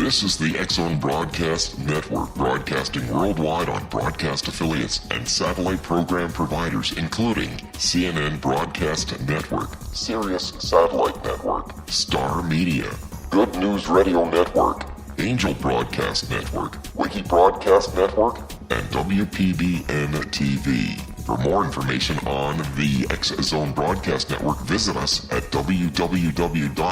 This is the X-Zone Broadcast Network, broadcasting worldwide on broadcast affiliates and satellite program providers, including CNN Broadcast Network, Sirius Satellite Network, Star Media, Good News Radio Network, Angel Broadcast Network, Wiki Broadcast Network, and WPBN TV. For more information on the X-Zone Broadcast Network, visit us at www.xzbn.net.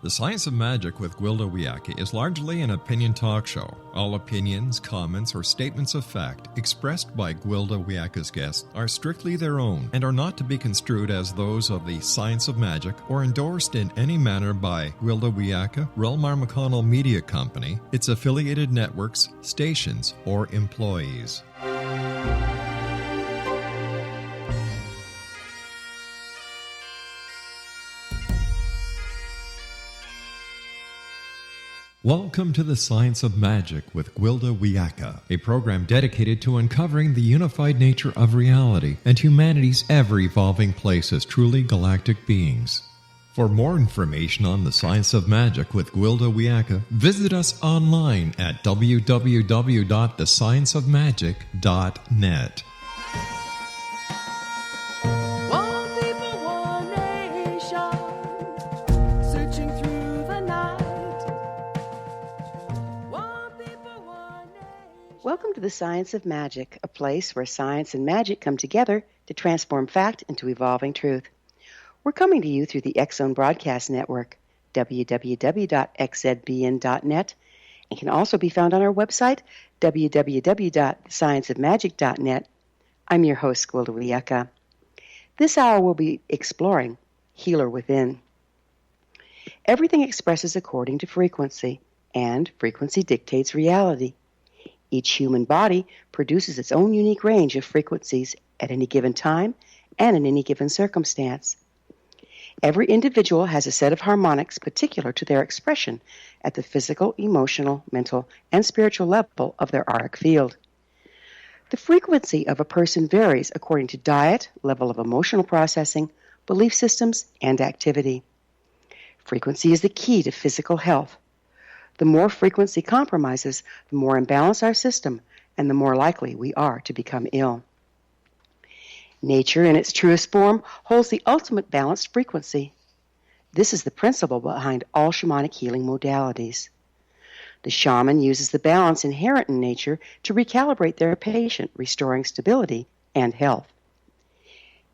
The Science of Magic with Gwilda Wiyaka is largely an opinion talk show. All opinions, comments, or statements of fact expressed by Gwilda Wiyaka's guests are strictly their own and are not to be construed as those of the Science of Magic or endorsed in any manner by Gwilda Wiyaka, Relmar McConnell Media Company, its affiliated networks, stations, or employees. Welcome to the Science of Magic with Gwilda Wiyaka, a program dedicated to uncovering the unified nature of reality and humanity's ever-evolving place as truly galactic beings. For more information on the Science of Magic with Gwilda Wiyaka, visit us online at www.thescienceofmagic.net. Welcome to the Science of Magic, a place where science and magic come together to transform fact into evolving truth. We're coming to you through the X-Zone Broadcast Network, www.xzbn.net, and can also be found on our website, www.scienceofmagic.net. I'm your host, Gwilda Wiyaka. This hour we'll be exploring Healer Within. Everything expresses according to frequency, and frequency dictates reality. Each human body produces its own unique range of frequencies at any given time and in any given circumstance. Every individual has a set of harmonics particular to their expression at the physical, emotional, mental, and spiritual level of their auric field. The frequency of a person varies according to diet, level of emotional processing, belief systems, and activity. Frequency is the key to physical health. The more frequency compromises, the more imbalanced our system, and the more likely we are to become ill. Nature, in its truest form, holds the ultimate balanced frequency. This is the principle behind all shamanic healing modalities. The shaman uses the balance inherent in nature to recalibrate their patient, restoring stability and health.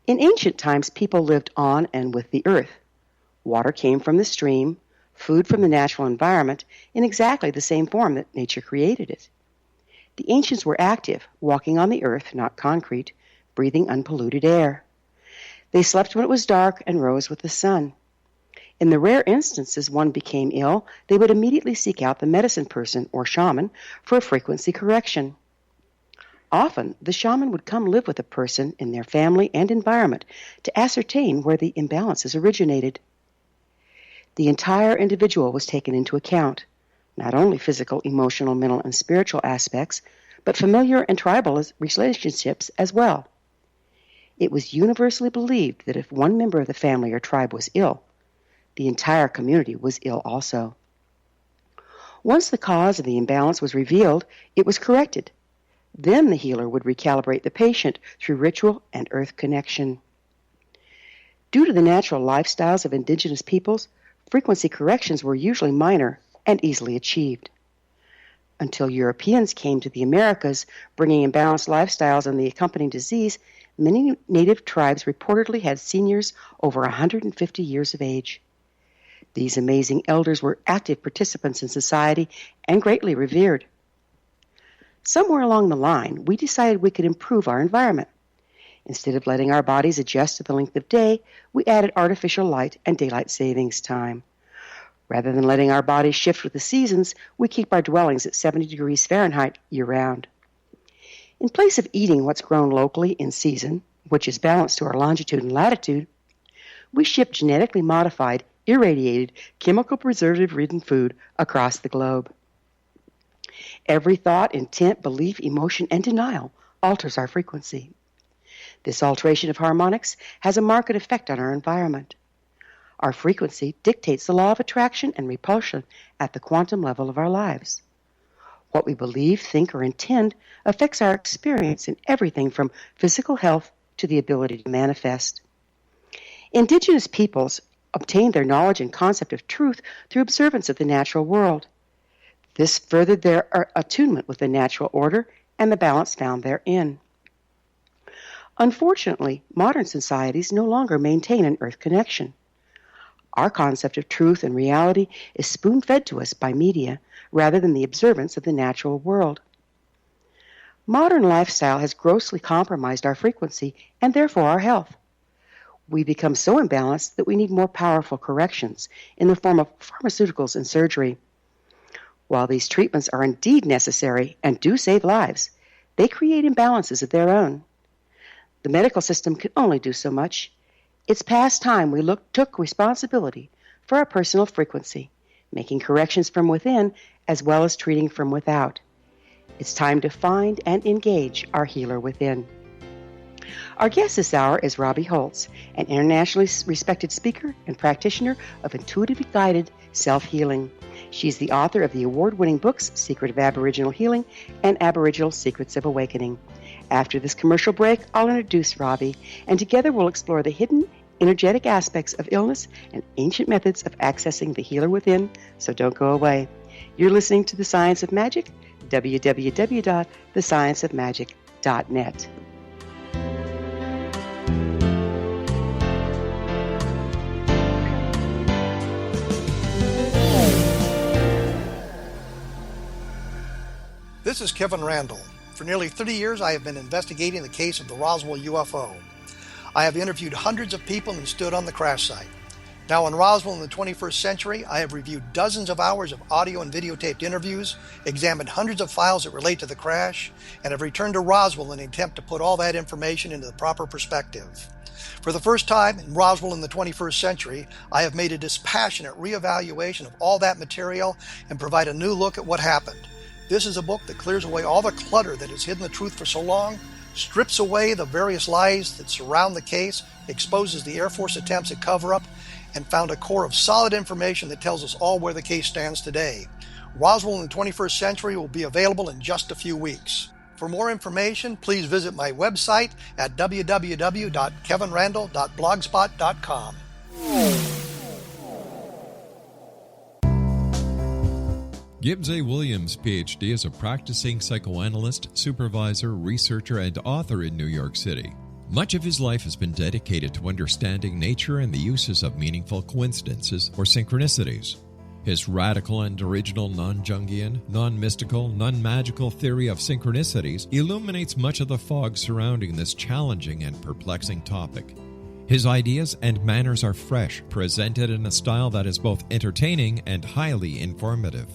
In ancient times, people lived on and with the earth. Water came from the stream, food from the natural environment, in exactly the same form that nature created it. The ancients were active, walking on the earth, not concrete, breathing unpolluted air. They slept when it was dark and rose with the sun. In the rare instances one became ill, they would immediately seek out the medicine person or shaman for a frequency correction. Often, the shaman would come live with a person in their family and environment to ascertain where the imbalances originated. The entire individual was taken into account, not only physical, emotional, mental, and spiritual aspects, but familiar and tribal relationships as well. It was universally believed that if one member of the family or tribe was ill, the entire community was ill also. Once the cause of the imbalance was revealed, it was corrected. Then the healer would recalibrate the patient through ritual and earth connection. Due to the natural lifestyles of indigenous peoples, frequency corrections were usually minor and easily achieved. Until Europeans came to the Americas, bringing imbalanced lifestyles and the accompanying disease, many native tribes reportedly had seniors over 150 years of age. These amazing elders were active participants in society and greatly revered. Somewhere along the line, we decided we could improve our environment. Instead of letting our bodies adjust to the length of day, we added artificial light and daylight savings time. Rather than letting our bodies shift with the seasons, we keep our dwellings at 70 degrees Fahrenheit year-round. In place of eating what's grown locally in season, which is balanced to our longitude and latitude, we ship genetically modified, irradiated, chemical preservative-ridden food across the globe. Every thought, intent, belief, emotion, and denial alters our frequency. This alteration of harmonics has a marked effect on our environment. Our frequency dictates the law of attraction and repulsion at the quantum level of our lives. What we believe, think, or intend affects our experience in everything from physical health to the ability to manifest. Indigenous peoples obtained their knowledge and concept of truth through observance of the natural world. This furthered their attunement with the natural order and the balance found therein. Unfortunately, modern societies no longer maintain an earth connection. Our concept of truth and reality is spoon-fed to us by media rather than the observance of the natural world. Modern lifestyle has grossly compromised our frequency and therefore our health. We become so imbalanced that we need more powerful corrections in the form of pharmaceuticals and surgery. While these treatments are indeed necessary and do save lives, they create imbalances of their own. The medical system can only do so much. It's past time we took responsibility for our personal frequency, making corrections from within as well as treating from without. It's time to find and engage our healer within. Our guest this hour is Robbie Holz, an internationally respected speaker and practitioner of intuitively guided self-healing. She's the author of the award-winning books Secrets of Aboriginal Healing and Aboriginal Secrets of Awakening. After this commercial break, I'll introduce Robbie, and together we'll explore the hidden, energetic aspects of illness and ancient methods of accessing the healer within, so don't go away. You're listening to The Science of Magic, www.thescienceofmagic.net. This is Kevin Randall. For nearly 30 years, I have been investigating the case of the Roswell UFO. I have interviewed hundreds of people and stood on the crash site. Now in Roswell in the 21st century, I have reviewed dozens of hours of audio and videotaped interviews, examined hundreds of files that relate to the crash, and have returned to Roswell in an attempt to put all that information into the proper perspective. For the first time in Roswell in the 21st century, I have made a dispassionate reevaluation of all that material and provide a new look at what happened. This is a book that clears away all the clutter that has hidden the truth for so long, strips away the various lies that surround the case, exposes the Air Force attempts at cover-up, and found a core of solid information that tells us all where the case stands today. Roswell in the 21st century will be available in just a few weeks. For more information, please visit my website at www.kevinrandall.blogspot.com. Gibbs A. Williams, Ph.D., is a practicing psychoanalyst, supervisor, researcher, and author in New York City. Much of his life has been dedicated to understanding nature and the uses of meaningful coincidences or synchronicities. His radical and original non-Jungian, non-mystical, non-magical theory of synchronicities illuminates much of the fog surrounding this challenging and perplexing topic. His ideas and manners are fresh, presented in a style that is both entertaining and highly informative.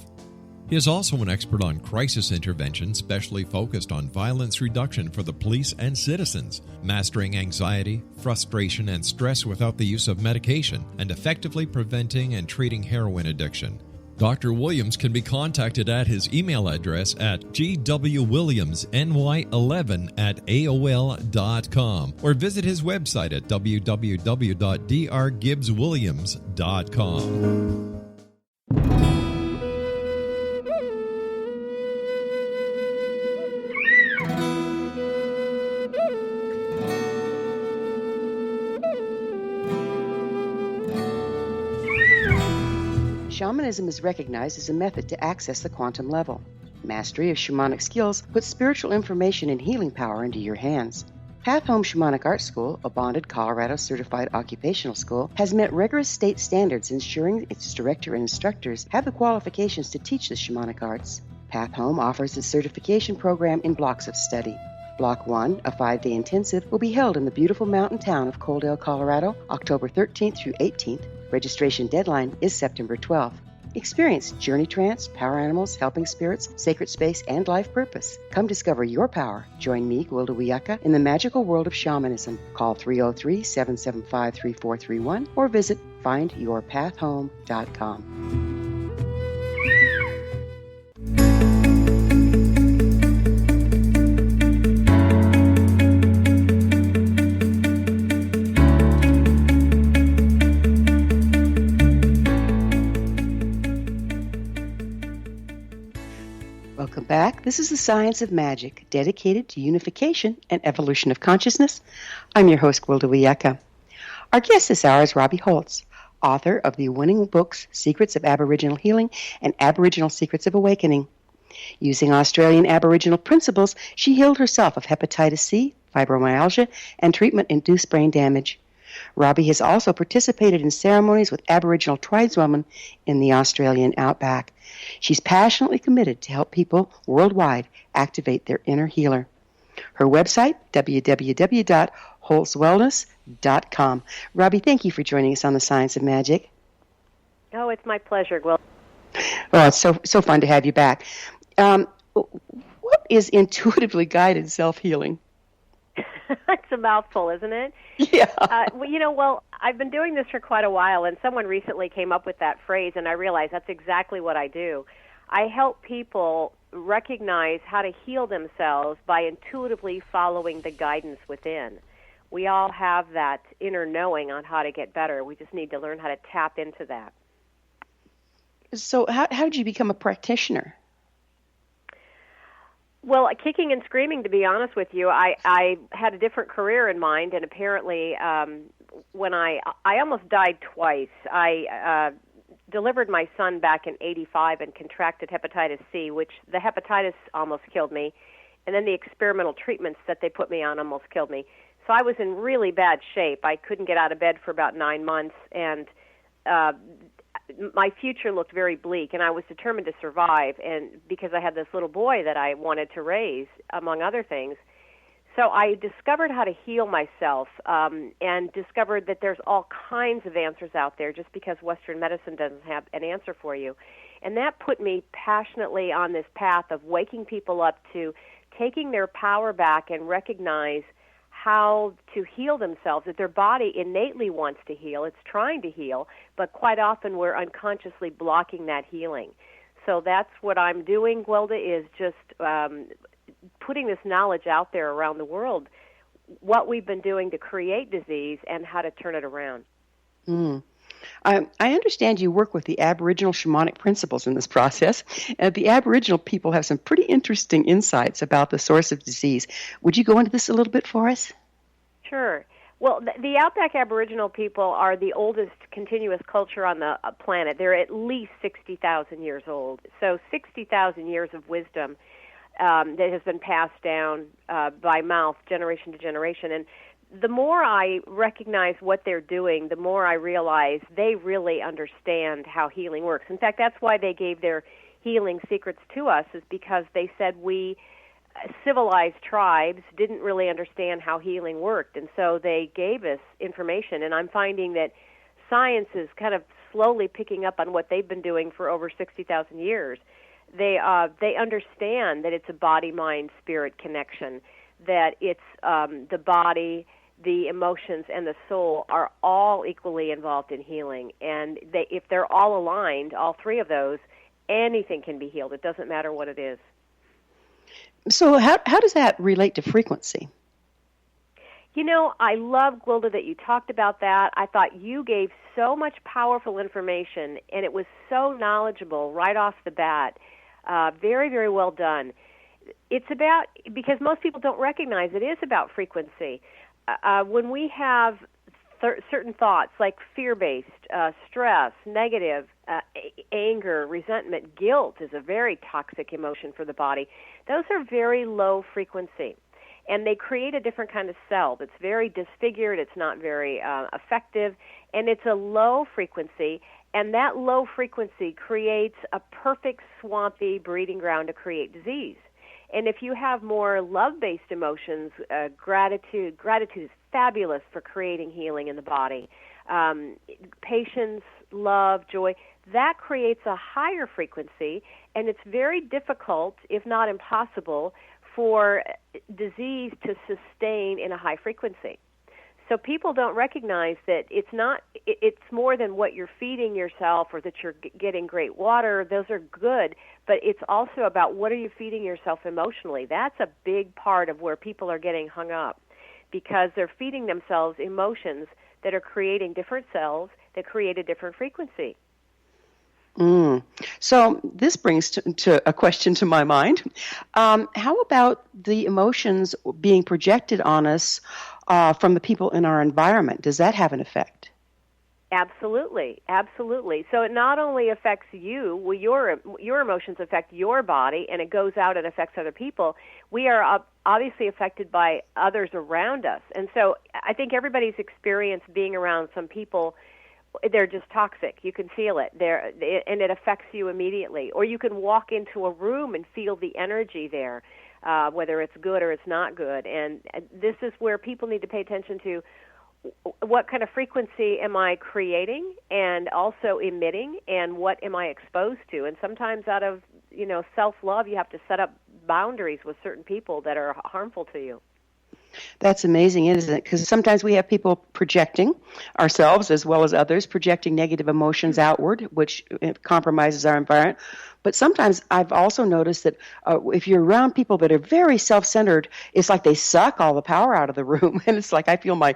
He is also an expert on crisis intervention specially focused on violence reduction for the police and citizens, mastering anxiety, frustration, and stress without the use of medication, and effectively preventing and treating heroin addiction. Dr. Williams can be contacted at his email address at gwilliamsny11@aol.com or visit his website at www.drgibbswilliams.com. Shamanism is recognized as a method to access the quantum level. Mastery of shamanic skills puts spiritual information and healing power into your hands. Path Home Shamanic Art School, a bonded Colorado certified occupational school, has met rigorous state standards ensuring its director and instructors have the qualifications to teach the shamanic arts. Path Home offers its certification program in blocks of study. Block 1, a 5-day intensive, will be held in the beautiful mountain town of Coaldale, Colorado, October 13th through 18th. Registration deadline is September 12th. Experience Journey Trance, Power Animals, Helping Spirits, Sacred Space, and Life Purpose. Come discover your power. Join me, Gwilda Wiyaka, in the magical world of shamanism. Call 303-775-3431 or visit findyourpathhome.com. Welcome back. This is the Science of Magic, dedicated to unification and evolution of consciousness. I'm your host, Gwilda Wiyaka. Our guest this hour is Robbie Holz, author of the winning books Secrets of Aboriginal Healing and Aboriginal Secrets of Awakening. Using Australian Aboriginal principles, she healed herself of hepatitis C, fibromyalgia, and treatment-induced brain damage. Robbie has also participated in ceremonies with Aboriginal tribeswomen in the Australian Outback. She's passionately committed to help people worldwide activate their inner healer. Her website, www.holzwellness.com. Robbie, thank you for joining us on The Science of Magic. Oh, it's my pleasure, Gwilda. Well, it's so fun to have you back. What is intuitively guided self-healing? It's a mouthful, isn't it? Yeah. Well, I've been doing this for quite a while, and someone recently came up with that phrase, and I realized that's exactly what I do. I help people recognize how to heal themselves by intuitively following the guidance within. We all have that inner knowing on how to get better. We just need to learn how to tap into that. So how did you become a practitioner? Well, kicking and screaming, to be honest with you. I had a different career in mind, and apparently when I almost died twice. I delivered my son back in 85 and contracted hepatitis C, which the hepatitis almost killed me, and then the experimental treatments that they put me on almost killed me. So I was in really bad shape. I couldn't get out of bed for about 9 months, and my future looked very bleak, and I was determined to survive, and because I had this little boy that I wanted to raise, among other things. So I discovered how to heal myself and discovered that there's all kinds of answers out there just because Western medicine doesn't have an answer for you. And that put me passionately on this path of waking people up to taking their power back and recognize how to heal themselves, that their body innately wants to heal. It's trying to heal, but quite often we're unconsciously blocking that healing. So that's what I'm doing, Gwilda, is just putting this knowledge out there around the world, what we've been doing to create disease and how to turn it around. I understand you work with the Aboriginal shamanic principles in this process. The Aboriginal people have some pretty interesting insights about the source of disease. Would you go into this a little bit for us? Sure. Well, the Outback Aboriginal people are the oldest continuous culture on the planet. They're at least 60,000 years old. So 60,000 years of wisdom that has been passed down by mouth, generation to generation. And the more I recognize what they're doing, the more I realize they really understand how healing works. In fact, that's why they gave their healing secrets to us, is because they said we civilized tribes didn't really understand how healing worked, and so they gave us information. And I'm finding that science is kind of slowly picking up on what they've been doing for over 60,000 years. They understand that it's a body-mind-spirit connection, that it's the body, the emotions, and the soul are all equally involved in healing. And if they're all aligned, all three of those, anything can be healed. It doesn't matter what it is. So how does that relate to frequency? You know, I love, Gwilda, that you talked about that. I thought you gave so much powerful information, and it was so knowledgeable right off the bat. Very, very well done. It's about, because most people don't recognize it is about frequency. When we have certain thoughts like fear-based, stress, negative, anger, resentment, guilt is a very toxic emotion for the body. Those are very low frequency, and they create a different kind of cell that's very disfigured, it's not very effective, and it's a low frequency, and that low frequency creates a perfect swampy breeding ground to create disease. And if you have more love-based emotions, gratitude is fabulous for creating healing in the body. Patience, love, joy, that creates a higher frequency, and it's very difficult, if not impossible, for disease to sustain in a high frequency. So people don't recognize that it's more than what you're feeding yourself or that you're getting great water. Those are good, but it's also about what are you feeding yourself emotionally. That's a big part of where people are getting hung up, because they're feeding themselves emotions that are creating different cells that create a different frequency. So this brings to a question to my mind. How about the emotions being projected on us from the people in our environment? Does that have an effect? Absolutely, absolutely. So it not only affects you, well, your emotions affect your body, and it goes out and affects other people. We are obviously affected by others around us. And so I think everybody's experienced being around some people. They're just toxic. You can feel it there, and it affects you immediately. Or you can walk into a room and feel the energy there, whether it's good or it's not good. And this is where people need to pay attention to what kind of frequency am I creating and also emitting, and what am I exposed to. And sometimes out of self-love, you have to set up boundaries with certain people that are harmful to you. That's amazing, isn't it? Because sometimes we have people projecting ourselves as well as others, projecting negative emotions outward, which compromises our environment. But sometimes I've also noticed that if you're around people that are very self-centered, it's like they suck all the power out of the room, and it's like I feel my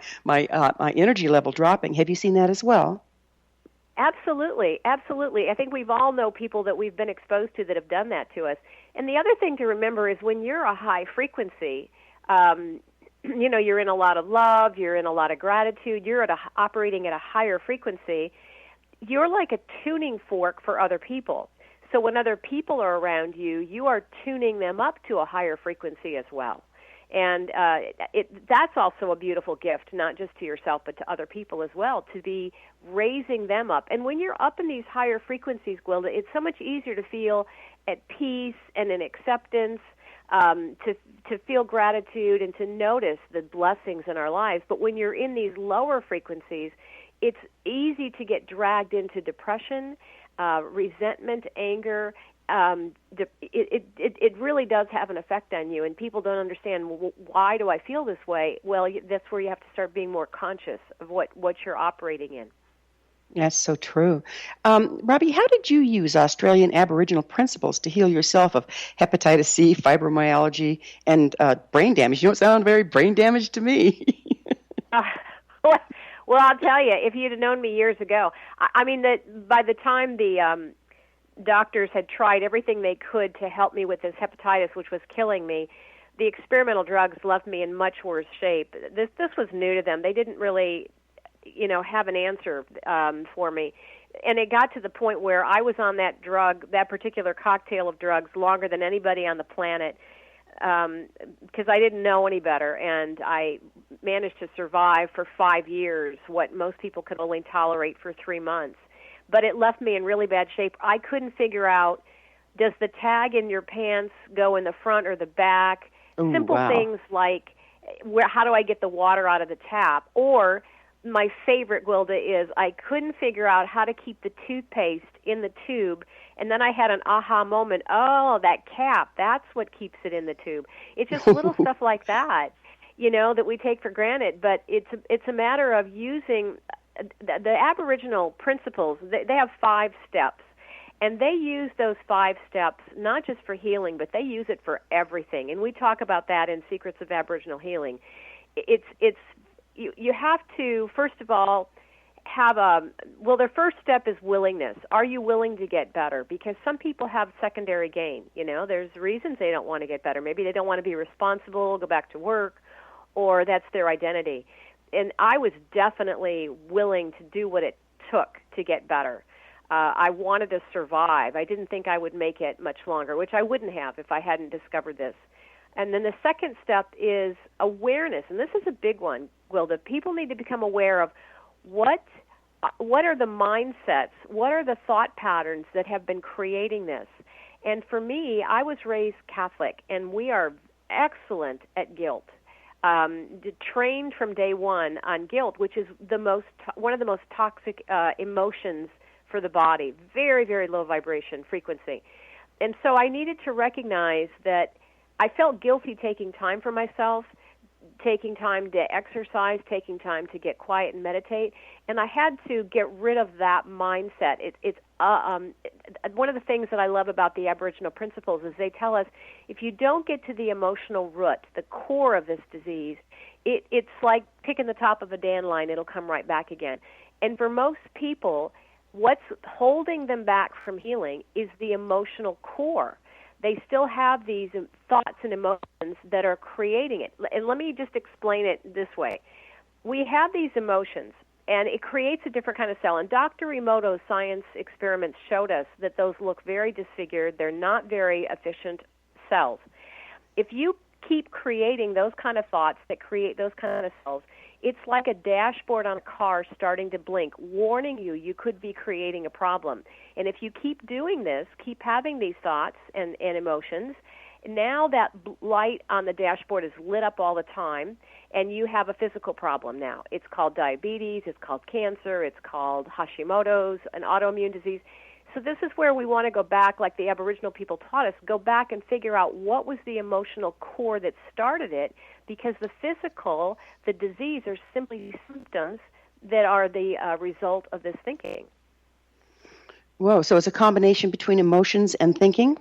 energy level dropping. Have you seen that as well? Absolutely, absolutely. I think we've all know people that we've been exposed to that have done that to us. And the other thing to remember is when you're a high frequency, you're in a lot of love, you're in a lot of gratitude, you're operating at a higher frequency, you're like a tuning fork for other people. So when other people are around you, you are tuning them up to a higher frequency as well. And that's also a beautiful gift, not just to yourself, but to other people as well, to be raising them up. And when you're up in these higher frequencies, Gwilda, it's so much easier to feel at peace and in acceptance, to feel gratitude and to notice the blessings in our lives. But when you're in these lower frequencies, it's easy to get dragged into depression, resentment, anger. It really does have an effect on you, and people don't understand, well, why do I feel this way? Well, that's where you have to start being more conscious of what you're operating in. That's so true. Robbie, how did you use Australian Aboriginal principles to heal yourself of hepatitis C, fibromyalgia, and brain damage? You don't sound very brain damaged to me. Well, I'll tell you, if you'd have known me years ago, I mean, that by the time the doctors had tried everything they could to help me with this hepatitis, which was killing me, the experimental drugs left me in much worse shape. This was new to them. They didn't really have an answer for me. And it got to the point where I was on that drug, that particular cocktail of drugs, longer than anybody on the planet, because I didn't know any better. And I managed to survive for 5 years, what most people could only tolerate for 3 months. But it left me in really bad shape. I couldn't figure out, does the tag in your pants go in the front or the back? Ooh, Simple wow. things like, how do I get the water out of the tap? Or my favorite, Gwilda, is I couldn't figure out how to keep the toothpaste in the tube, and then I had an aha moment. Oh, that cap, that's what keeps it in the tube. It's just little stuff like that, that we take for granted, but it's a matter of using the Aboriginal principles. They have 5 steps, and they use those 5 steps not just for healing, but they use it for everything, and we talk about that in Secrets of Aboriginal Healing. You have to, first of all, have their first step is willingness. Are you willing to get better? Because some people have secondary gain. There's reasons they don't want to get better. Maybe they don't want to be responsible, go back to work, or that's their identity. And I was definitely willing to do what it took to get better. I wanted to survive. I didn't think I would make it much longer, which I wouldn't have if I hadn't discovered this. And then the second step is awareness, and this is a big one, Gwilda. People need to become aware of what are the mindsets, what are the thought patterns that have been creating this. And for me, I was raised Catholic, and we are excellent at guilt. Trained from day one on guilt, which is one of the most toxic emotions for the body, very, very low vibration frequency. And so I needed to recognize that I felt guilty taking time for myself, taking time to exercise, taking time to get quiet and meditate, and I had to get rid of that mindset. It's one of the things that I love about the Aboriginal principles is they tell us if you don't get to the emotional root, the core of this disease, it's like picking the top of a dandelion, it'll come right back again. And for most people, what's holding them back from healing is the emotional core. They still have these thoughts and emotions that are creating it. And let me just explain it this way. We have these emotions, and it creates a different kind of cell. And Dr. Emoto's science experiments showed us that those look very disfigured. They're not very efficient cells. If you keep creating those kind of thoughts that create those kind of cells, it's like a dashboard on a car starting to blink, warning you could be creating a problem. And if you keep doing this, keep having these thoughts and emotions, now that light on the dashboard is lit up all the time, and you have a physical problem now. It's called diabetes, it's called cancer, it's called Hashimoto's, an autoimmune disease. So this is where we want to go back, like the Aboriginal people taught us, go back and figure out what was the emotional core that started it, because the physical, the disease, are simply symptoms that are the result of this thinking. Whoa, so it's a combination between emotions and thinking?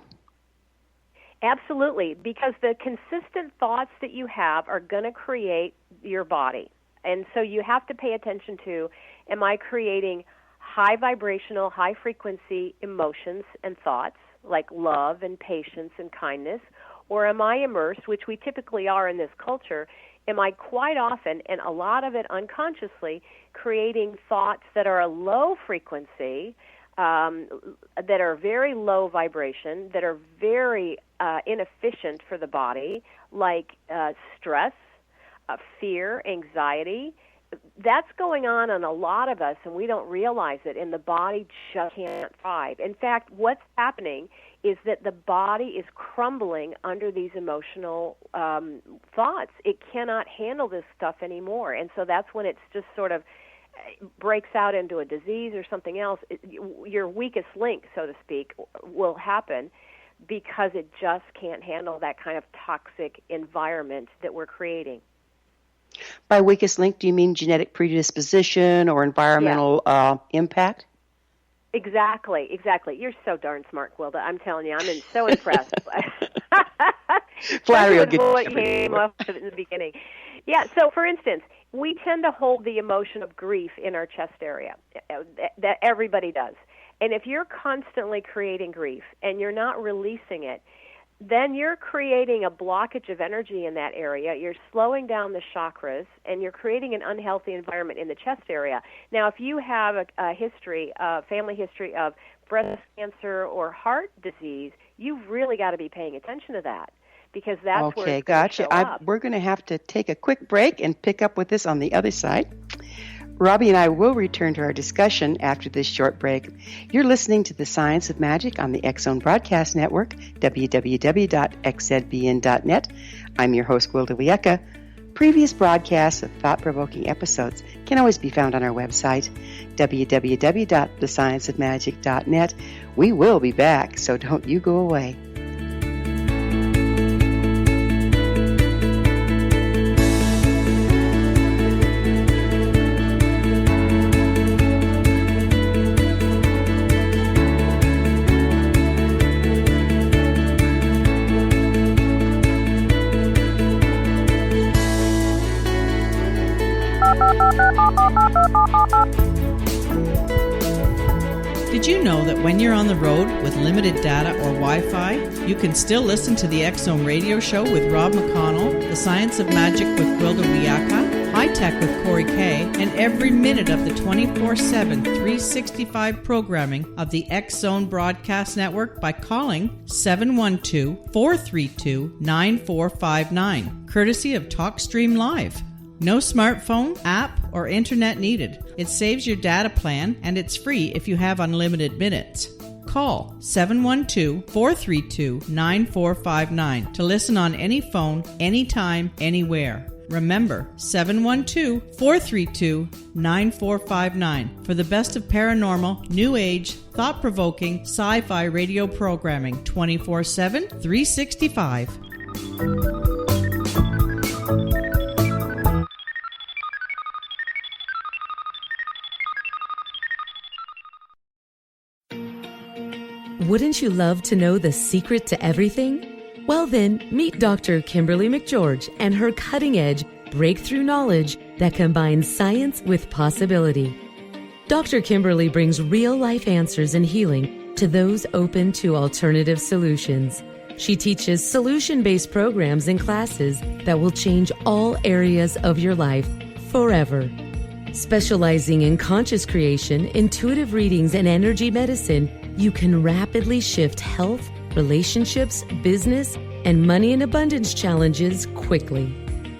Absolutely, because the consistent thoughts that you have are going to create your body. And so you have to pay attention to, am I creating high vibrational, high frequency emotions and thoughts like love and patience and kindness, or am I immersed, which we typically are in this culture, am I quite often, and a lot of it unconsciously, creating thoughts that are a low frequency, that are very low vibration, that are very inefficient for the body, like stress, fear, anxiety. That's going on a lot of us, and we don't realize it, and the body just can't thrive. In fact, what's happening is that the body is crumbling under these emotional thoughts. It cannot handle this stuff anymore, and so that's when it's just sort of breaks out into a disease or something else. Your weakest link, so to speak, will happen because it just can't handle that kind of toxic environment that we're creating. By weakest link, do you mean genetic predisposition or environmental impact? Exactly. You're so darn smart, Gwilda. I'm telling you, I'm so impressed. Flattery will get what came up in the beginning. Yeah, so for instance, we tend to hold the emotion of grief in our chest area. That everybody does. And if you're constantly creating grief and you're not releasing it, then you're creating a blockage of energy in that area. You're slowing down the chakras, and you're creating an unhealthy environment in the chest area. Now, if you have a history, family history of breast cancer or heart disease, you've really got to be paying attention to that, because that's where it's going to show up. We're going to have to take a quick break and pick up with this on the other side. Robbie and I will return to our discussion after this short break. You're listening to The Science of Magic on the X Zone Broadcast Network, www.xzbn.net. I'm your host, Gwilda Wiyaka. Previous broadcasts of thought-provoking episodes can always be found on our website, www.thescienceofmagic.net. We will be back, so don't you go away. Did you know that when you're on the road with limited data or Wi-Fi, you can still listen to the X Zone radio show with Rob McConnell, The Science of Magic with Gwilda Wiyaka, High Tech with Corey Kay, and every minute of the 24/7, 365 programming of the X Zone Broadcast Network by calling 712-432-9459, courtesy of TalkStream Live. No smartphone, app, or internet needed. It saves your data plan, and it's free if you have unlimited minutes. Call 712-432-9459 to listen on any phone, anytime, anywhere. Remember, 712-432-9459 for the best of paranormal, new age, thought-provoking, sci-fi radio programming 24/7, 365. Wouldn't you love to know the secret to everything? Well then, meet Dr. Kimberly McGeorge and her cutting-edge breakthrough knowledge that combines science with possibility. Dr. Kimberly brings real-life answers and healing to those open to alternative solutions. She teaches solution-based programs and classes that will change all areas of your life forever. Specializing in conscious creation, intuitive readings, and energy medicine, you can rapidly shift health, relationships, business, and money and abundance challenges quickly.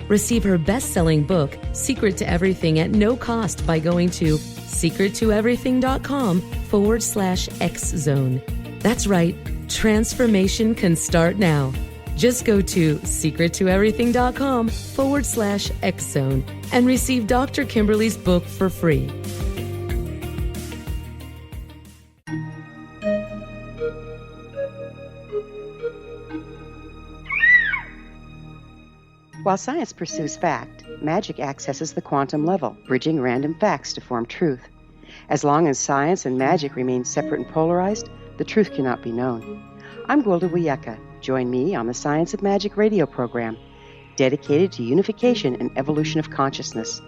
Receive her best-selling book, Secret to Everything, at no cost by going to secrettoeverything.com/X-Zone. That's right, transformation can start now. Just go to secrettoeverything.com/X-Zone and receive Dr. Kimberly's book for free. While science pursues fact, magic accesses the quantum level, bridging random facts to form truth. As long as science and magic remain separate and polarized, the truth cannot be known. I'm Gwilda Wiyaka. Join me on the Science of Magic radio program, dedicated to unification and evolution of consciousness.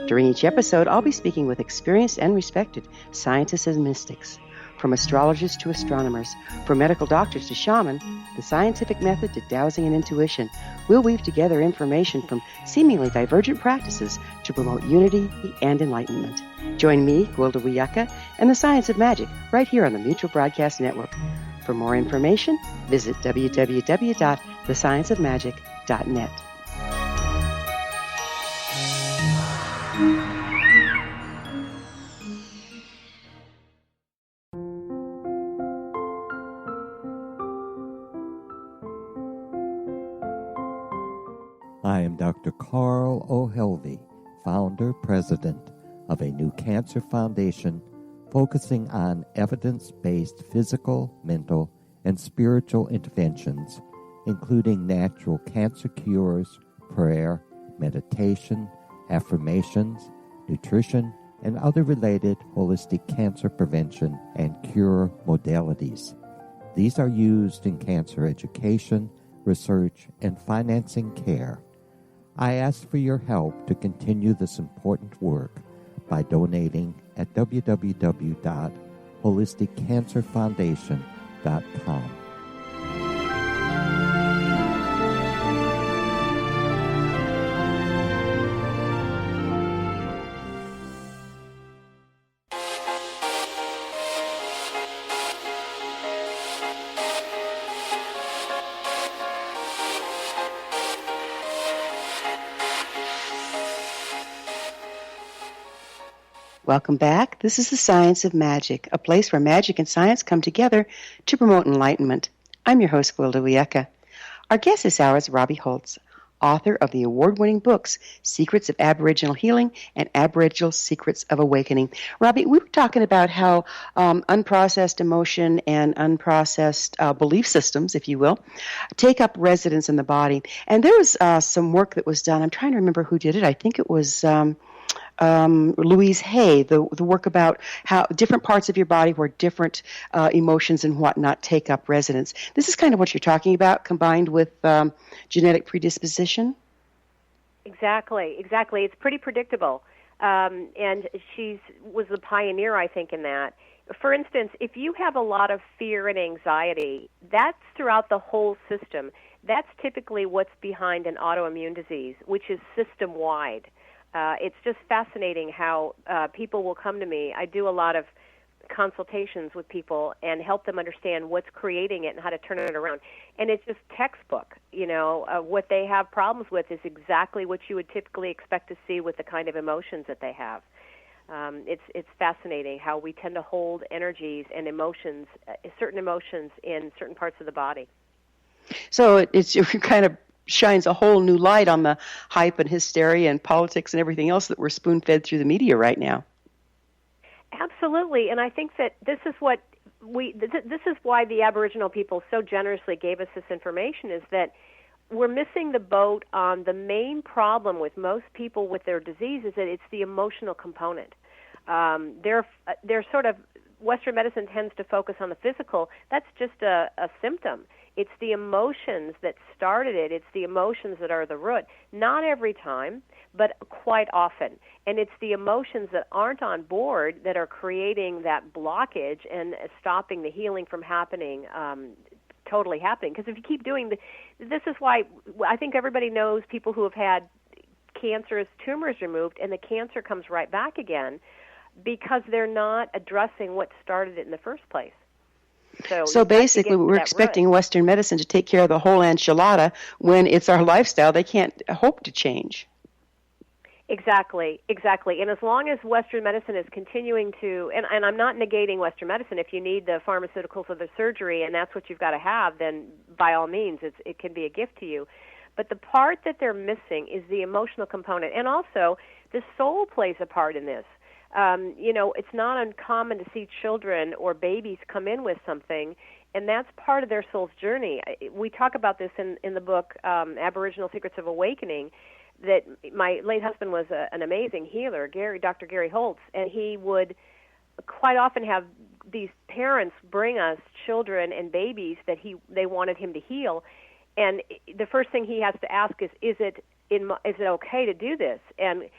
During each episode, I'll be speaking with experienced and respected scientists and mystics. From astrologers to astronomers, from medical doctors to shaman, the scientific method to dowsing and intuition, we'll weave together information from seemingly divergent practices to promote unity and enlightenment. Join me, Gwilda Wiyaka, and the Science of Magic right here on the Mutual Broadcast Network. For more information, visit www.thescienceofmagic.net. I am Dr. Carl O'Helvey, founder, president of a new cancer foundation focusing on evidence-based physical, mental, and spiritual interventions, including natural cancer cures, prayer, meditation, affirmations, nutrition, and other related holistic cancer prevention and cure modalities. These are used in cancer education, research, and financing care. I ask for your help to continue this important work by donating at www.holisticcancerfoundation.com. Welcome back. This is the Science of Magic, a place where magic and science come together to promote enlightenment. I'm your host, Gwilda Wiyaka. Our guest this hour is Robbie Holz, author of the award-winning books Secrets of Aboriginal Healing and Aboriginal Secrets of Awakening. Robbie, we were talking about how unprocessed emotion and unprocessed belief systems, if you will, take up residence in the body. And there was some work that was done. I'm trying to remember who did it. I think it was Louise Hay, the work about how different parts of your body where different emotions and whatnot take up residence. This is kind of what you're talking about, combined with genetic predisposition? Exactly. It's pretty predictable. And she was a pioneer, I think, in that. For instance, if you have a lot of fear and anxiety, that's throughout the whole system. That's typically what's behind an autoimmune disease, which is system-wide. It's just fascinating how people will come to me. I do a lot of consultations with people and help them understand what's creating it and how to turn it around. And it's just textbook. What they have problems with is exactly what you would typically expect to see with the kind of emotions that they have. It's fascinating how we tend to hold energies and emotions, certain emotions in certain parts of the body. So you're kind of shines a whole new light on the hype and hysteria and politics and everything else that we're spoon-fed through the media right now. Absolutely, and I think that this is what this is why the Aboriginal people so generously gave us this information, is that we're missing the boat on the main problem with most people with their disease, is that it's the emotional component. They're sort of, Western medicine tends to focus on the physical. That's just a symptom. It's the emotions that started it. It's the emotions that are the root. Not every time, but quite often. And it's the emotions that aren't on board that are creating that blockage and stopping the healing from happening, totally happening. Because if you keep doing this is why I think everybody knows people who have had cancerous tumors removed and the cancer comes right back again, because they're not addressing what started it in the first place. So basically, we're expecting Western medicine to take care of the whole enchilada when it's our lifestyle. They can't hope to change. Exactly. And as long as Western medicine is continuing to, and I'm not negating Western medicine, if you need the pharmaceuticals or the surgery and that's what you've got to have, then by all means, it can be a gift to you. But the part that they're missing is the emotional component. And also, the soul plays a part in this. It's not uncommon to see children or babies come in with something, and that's part of their soul's journey. We talk about this in the book, Aboriginal Secrets of Awakening, that my late husband was an amazing healer, Dr. Gary Holz, and he would quite often have these parents bring us children and babies that they wanted him to heal, and the first thing he has to ask is it okay to do this? And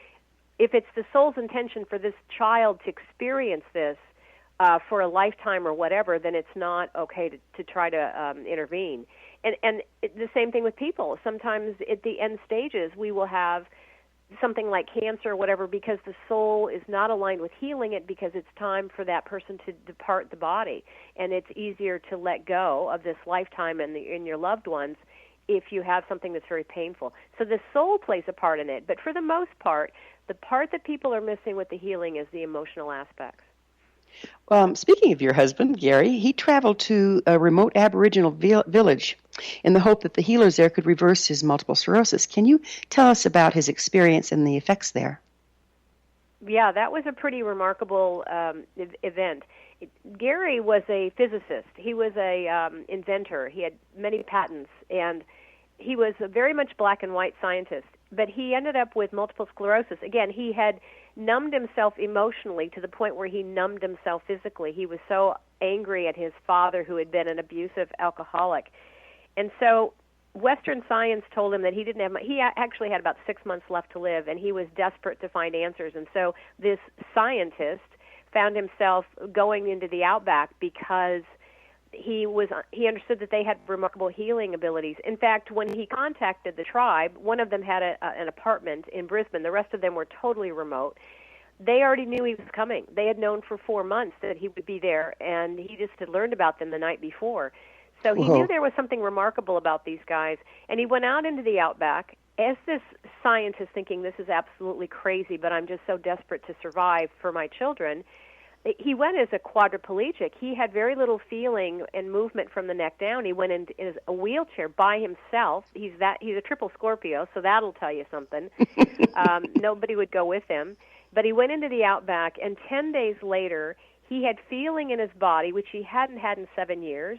if it's the soul's intention for this child to experience this for a lifetime or whatever, then it's not okay to try to intervene. And the same thing with people. Sometimes at the end stages, we will have something like cancer or whatever because the soul is not aligned with healing it, because it's time for that person to depart the body. And it's easier to let go of this lifetime and your loved ones if you have something that's very painful. So the soul plays a part in it. But for the most part, the part that people are missing with the healing is the emotional aspects. Speaking of your husband, Gary, he traveled to a remote Aboriginal village in the hope that the healers there could reverse his multiple sclerosis. Can you tell us about his experience and the effects there? Yeah, that was a pretty remarkable event. Gary was a physicist. He was a inventor. He had many patents, and he was a very much black and white scientist. But he ended up with multiple sclerosis. Again, he had numbed himself emotionally to the point where he numbed himself physically. He was so angry at his father, who had been an abusive alcoholic. And so Western science told him that he didn't have he actually had about 6 months left to live, and he was desperate to find answers. And so this scientist found himself going into the Outback because he understood that they had remarkable healing abilities. In fact, when he contacted the tribe, one of them had an apartment in Brisbane. The rest of them were totally remote. They already knew he was coming. They had known for 4 months that he would be there, and he just had learned about them the night before. So he knew there was something remarkable about these guys, and he went out into the Outback as this scientist thinking, this is absolutely crazy, but I'm just so desperate to survive for my children. He went as a quadriplegic. He had very little feeling and movement from the neck down. He went in a wheelchair by himself. He's a triple Scorpio, so that'll tell you something. Nobody would go with him. But he went into the Outback, and 10 days later, he had feeling in his body, which he hadn't had in 7 years,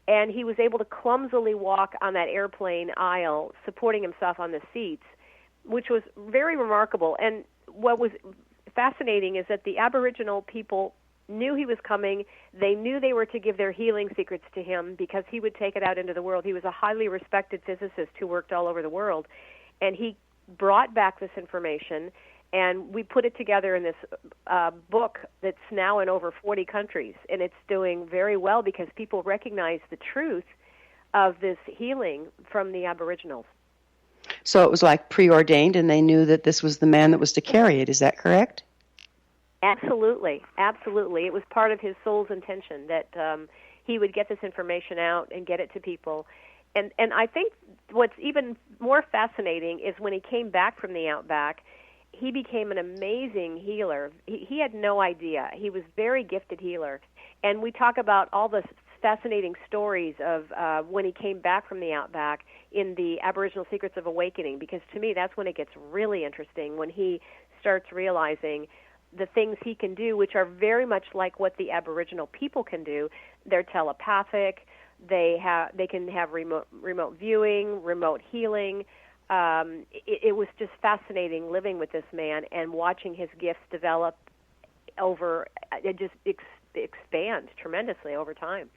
and he was able to clumsily walk on that airplane aisle, supporting himself on the seats, which was very remarkable. And what was fascinating is that the Aboriginal people knew he was coming. They knew they were to give their healing secrets to him because he would take it out into the world. He was a highly respected physicist who worked all over the world, and he brought back this information, and we put it together in this book that's now in over 40 countries, and it's doing very well because people recognize the truth of this healing from the Aboriginals. So it was like preordained, and they knew that this was the man that was to carry it. Is that correct? Absolutely. It was part of his soul's intention that he would get this information out and get it to people. And I think what's even more fascinating is when he came back from the Outback, he became an amazing healer. He had no idea. He was a very gifted healer. And we talk about all the fascinating stories of when he came back from the Outback in the Aboriginal Secrets of Awakening, because to me that's when it gets really interesting, when he starts realizing the things he can do, which are very much like what the Aboriginal people can do. They're telepathic. They can have remote viewing, remote healing. It was just fascinating living with this man and watching his gifts develop over, just expand tremendously over time.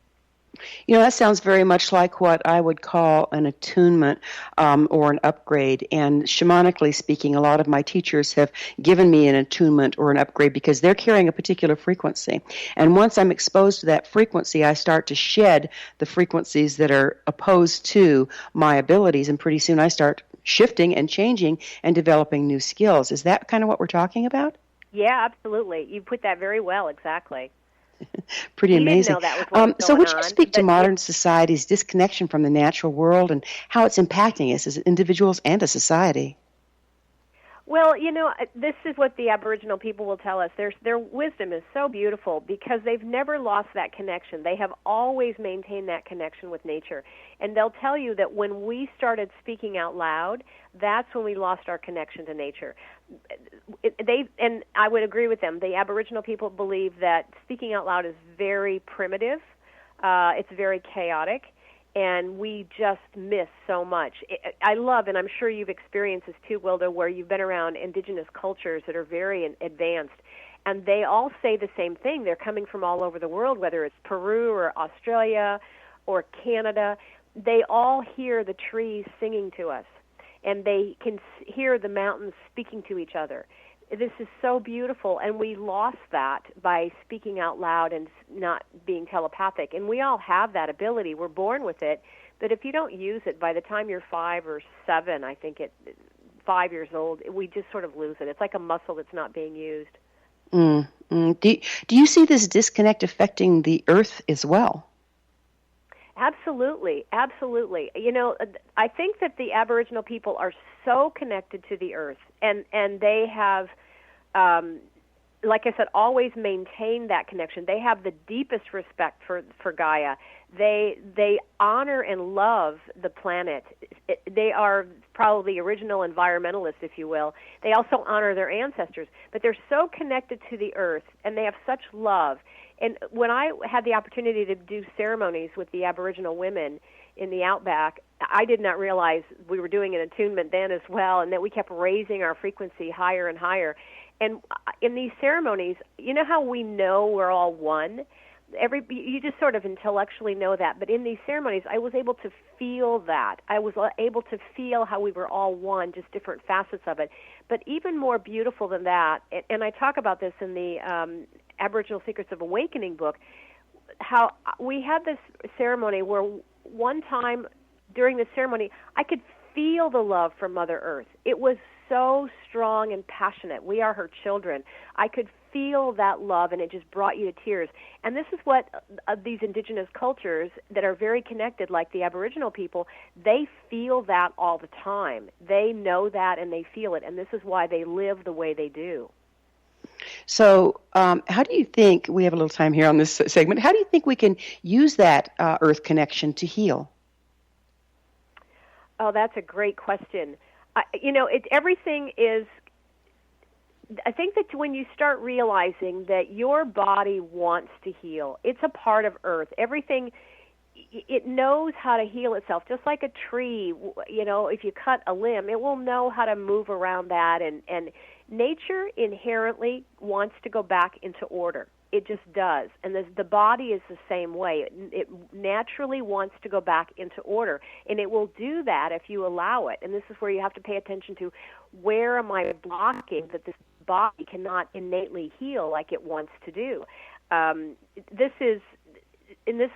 That sounds very much like what I would call an attunement or an upgrade. And shamanically speaking, a lot of my teachers have given me an attunement or an upgrade because they're carrying a particular frequency. And once I'm exposed to that frequency, I start to shed the frequencies that are opposed to my abilities, and pretty soon I start shifting and changing and developing new skills. Is that kind of what we're talking about? Yeah, absolutely. You put that very well, exactly. Pretty amazing. Didn't know that was what was so going would you on, speak to modern society's disconnection from the natural world and how it's impacting us as individuals and as society? Well, this is what the Aboriginal people will tell us. Their wisdom is so beautiful because they've never lost that connection. They have always maintained that connection with nature. And they'll tell you that when we started speaking out loud, that's when we lost our connection to nature. And I would agree with them. The Aboriginal people believe that speaking out loud is very primitive. It's very chaotic. And we just miss so much. I love, and I'm sure you've experienced this too, Gwilda, where you've been around indigenous cultures that are very advanced, and they all say the same thing. They're coming from all over the world, whether it's Peru or Australia or Canada. They all hear the trees singing to us, and they can hear the mountains speaking to each other. This is so beautiful, and we lost that by speaking out loud and not being telepathic. And we all have that ability. We're born with it. But if you don't use it, by the time you're 5 or 7, I think 5 years old, we just sort of lose it. It's like a muscle that's not being used. Do you see this disconnect affecting the earth as well? Absolutely, absolutely. I think that the Aboriginal people are so connected to the earth, and they have, like I said, always maintained that connection. They have the deepest respect for Gaia. They honor and love the planet. They are probably original environmentalists, if you will. They also honor their ancestors, but they're so connected to the earth, and they have such love. And when I had the opportunity to do ceremonies with the Aboriginal women in the Outback, I did not realize we were doing an attunement then as well, and that we kept raising our frequency higher and higher. And in these ceremonies, you know how we know we're all one? You just sort of intellectually know that. But in these ceremonies, I was able to feel that. I was able to feel how we were all one, just different facets of it. But even more beautiful than that, and I talk about this in the Aboriginal Secrets of Awakening book, how we had this ceremony where one time during the ceremony I could feel the love from Mother Earth. It was so strong and passionate. We are her children. I could feel that love, and it just brought you to tears. And this is what these indigenous cultures that are very connected, like the Aboriginal people, they feel that all the time. They know that and they feel it, and this is why they live the way they do. So how do you think, we have a little time here on this segment, how do you think we can use that earth connection to heal? Oh, that's a great question. Everything is, I think that when you start realizing that your body wants to heal, it's a part of earth. Everything, it knows how to heal itself, just like a tree. If you cut a limb, it will know how to move around that, and nature inherently wants to go back into order. It just does. And the body is the same way. It naturally wants to go back into order. And it will do that if you allow it. And this is where you have to pay attention to, where am I blocking that this body cannot innately heal like it wants to do? This is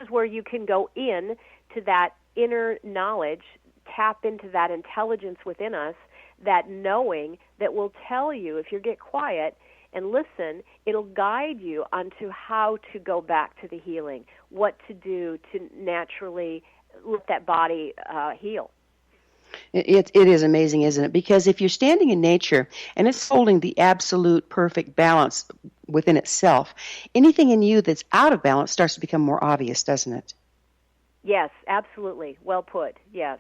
where you can go in to that inner knowledge, tap into that intelligence within us, that knowing that will tell you, if you get quiet and listen, it'll guide you onto how to go back to the healing, what to do to naturally let that body heal. It is amazing, isn't it? Because if you're standing in nature and it's holding the absolute perfect balance, within itself, anything in you that's out of balance starts to become more obvious, doesn't it? Yes, absolutely. Well put. Yes.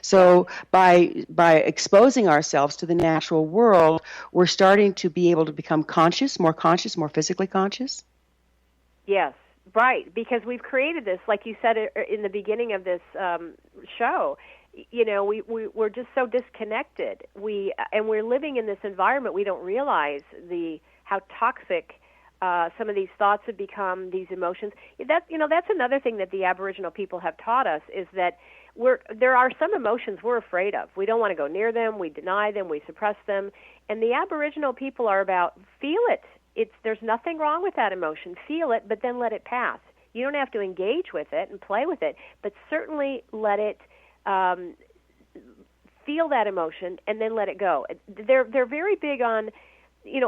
So by exposing ourselves to the natural world, we're starting to be able to become conscious, more physically conscious? Yes, right, because we've created this, like you said in the beginning of this show. You know, we're just so disconnected. We're living in this environment. We don't realize how toxic some of these thoughts have become, these emotions. That's another thing that the Aboriginal people have taught us, is that there are some emotions we're afraid of. We don't want to go near them. We deny them. We suppress them. And the Aboriginal people are about feel it. There's nothing wrong with that emotion. Feel it, but then let it pass. You don't have to engage with it and play with it, but certainly let it feel that emotion and then let it go. They're very big on,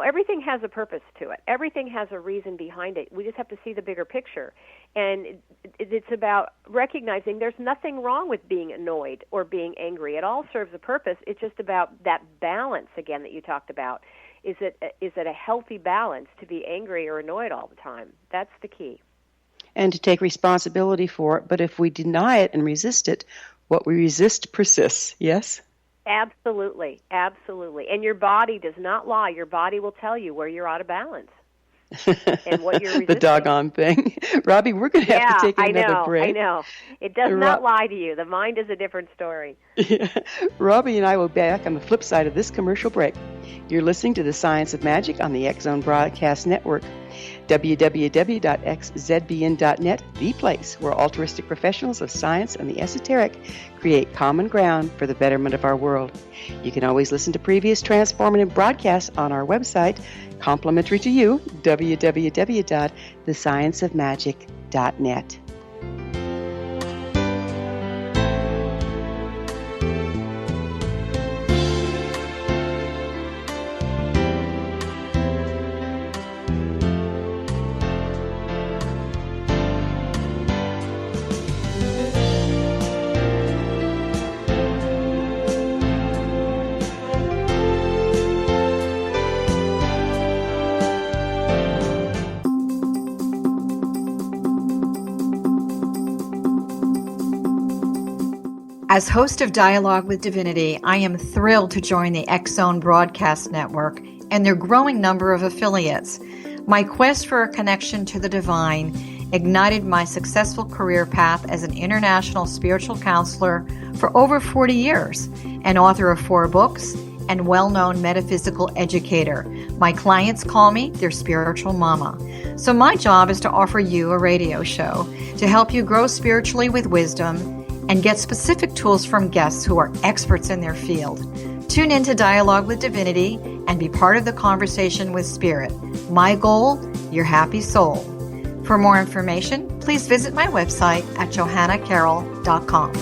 everything has a purpose to it. Everything has a reason behind it. We just have to see the bigger picture. And it's about recognizing there's nothing wrong with being annoyed or being angry. It all serves a purpose. It's just about that balance, again, that you talked about. Is it a healthy balance to be angry or annoyed all the time? That's the key. And to take responsibility for it. But if we deny it and resist it, what we resist persists, yes? Absolutely, absolutely. And your body does not lie. Your body will tell you where you're out of balance and what you're resisting. The doggone thing. Robbie, we're going to have to take another break. I know. It does not lie to you. The mind is a different story. Yeah. Robbie and I will be back on the flip side of this commercial break. You're listening to The Science of Magic on the X-Zone Broadcast Network. www.xzbn.net, the place where altruistic professionals of science and the esoteric create common ground for the betterment of our world. You can always listen to previous transformative broadcasts on our website, complimentary to you, www.thescienceofmagic.net. As host of Dialogue with Divinity, I am thrilled to join the X-Zone Broadcast Network and their growing number of affiliates. My quest for a connection to the divine ignited my successful career path as an international spiritual counselor for over 40 years, an author of 4 books, and well-known metaphysical educator. My clients call me their spiritual mama. So my job is to offer you a radio show to help you grow spiritually with wisdom and get specific tools from guests who are experts in their field. Tune in to Dialogue with Divinity and be part of the conversation with Spirit. My goal, your happy soul. For more information, please visit my website at johannacarroll.com.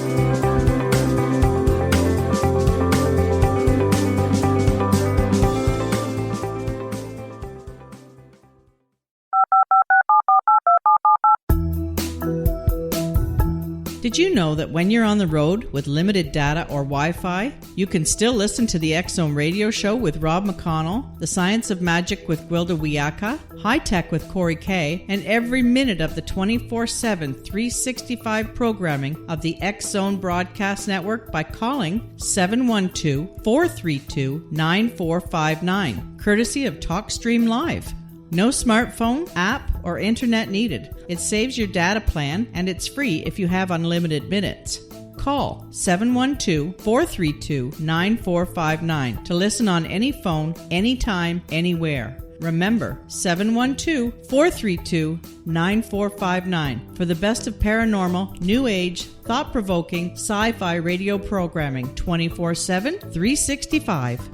Did you know that when you're on the road with limited data or Wi-Fi, you can still listen to the X-Zone radio show with Rob McConnell, The Science of Magic with Gwilda Wiyaka, High Tech with Corey Kay, and every minute of the 24/7, 365 programming of the X-Zone Broadcast Network by calling 712-432-9459, courtesy of TalkStream Live. No smartphone, app, or internet needed. It saves your data plan, and it's free if you have unlimited minutes. Call 712-432-9459 to listen on any phone, anytime, anywhere. Remember, 712-432-9459 for the best of paranormal, new age, thought-provoking, sci-fi radio programming 24/7, 365.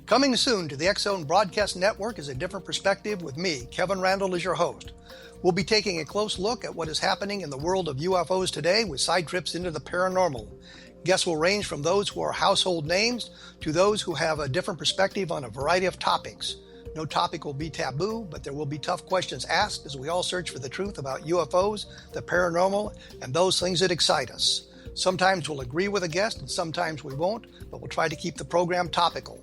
Coming soon to the X-Zone Broadcast Network is A Different Perspective with me, Kevin Randall, as your host. We'll be taking a close look at what is happening in the world of UFOs today with side trips into the paranormal. Guests will range from those who are household names to those who have a different perspective on a variety of topics. No topic will be taboo, but there will be tough questions asked as we all search for the truth about UFOs, the paranormal, and those things that excite us. Sometimes we'll agree with a guest and sometimes we won't, but we'll try to keep the program topical.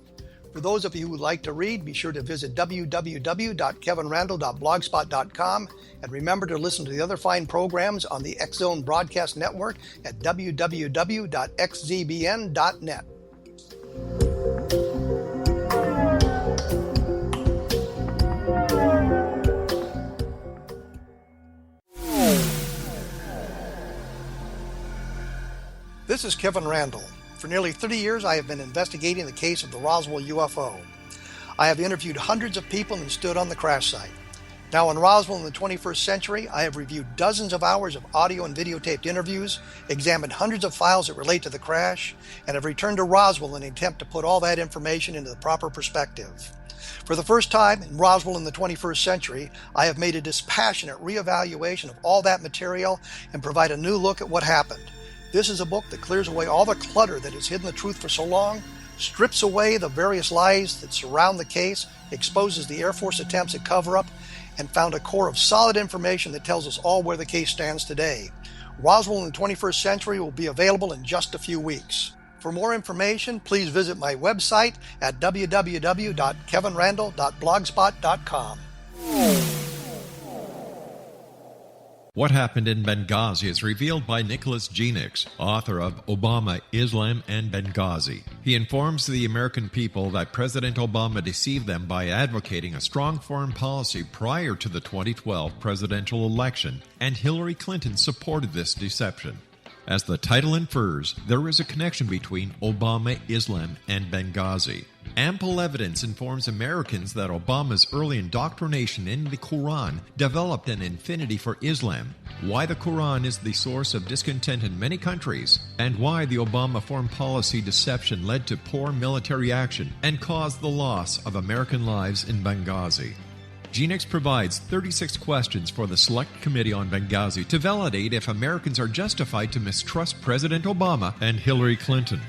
For those of you who would like to read, be sure to visit www.kevinrandle.blogspot.com and remember to listen to the other fine programs on the X Zone Broadcast Network at www.xzbn.net. This is Kevin Randle. For nearly 30 years, I have been investigating the case of the Roswell UFO. I have interviewed hundreds of people and stood on the crash site. Now in Roswell in the 21st century, I have reviewed dozens of hours of audio and videotaped interviews, examined hundreds of files that relate to the crash, and have returned to Roswell in an attempt to put all that information into the proper perspective. For the first time in Roswell in the 21st century, I have made a dispassionate reevaluation of all that material and provide a new look at what happened. This is a book that clears away all the clutter that has hidden the truth for so long, strips away the various lies that surround the case, exposes the Air Force attempts at cover-up, and found a core of solid information that tells us all where the case stands today. Roswell in the 21st century will be available in just a few weeks. For more information, please visit my website at www.kevinrandle.blogspot.com. What Happened in Benghazi is revealed by Nicholas Genix, author of Obama, Islam, and Benghazi. He informs the American people that President Obama deceived them by advocating a strong foreign policy prior to the 2012 presidential election, and Hillary Clinton supported this deception. As the title infers, there is a connection between Obama, Islam, and Benghazi. Ample evidence informs Americans that Obama's early indoctrination in the Quran developed an affinity for Islam, why the Quran is the source of discontent in many countries, and why the Obama foreign policy deception led to poor military action and caused the loss of American lives in Benghazi. Genix provides 36 questions for the Select Committee on Benghazi to validate if Americans are justified to mistrust President Obama and Hillary Clinton.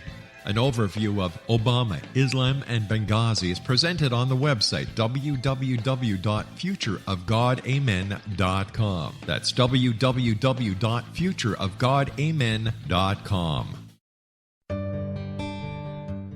An overview of Obama, Islam, and Benghazi is presented on the website www.futureofgodamen.com. That's www.futureofgodamen.com.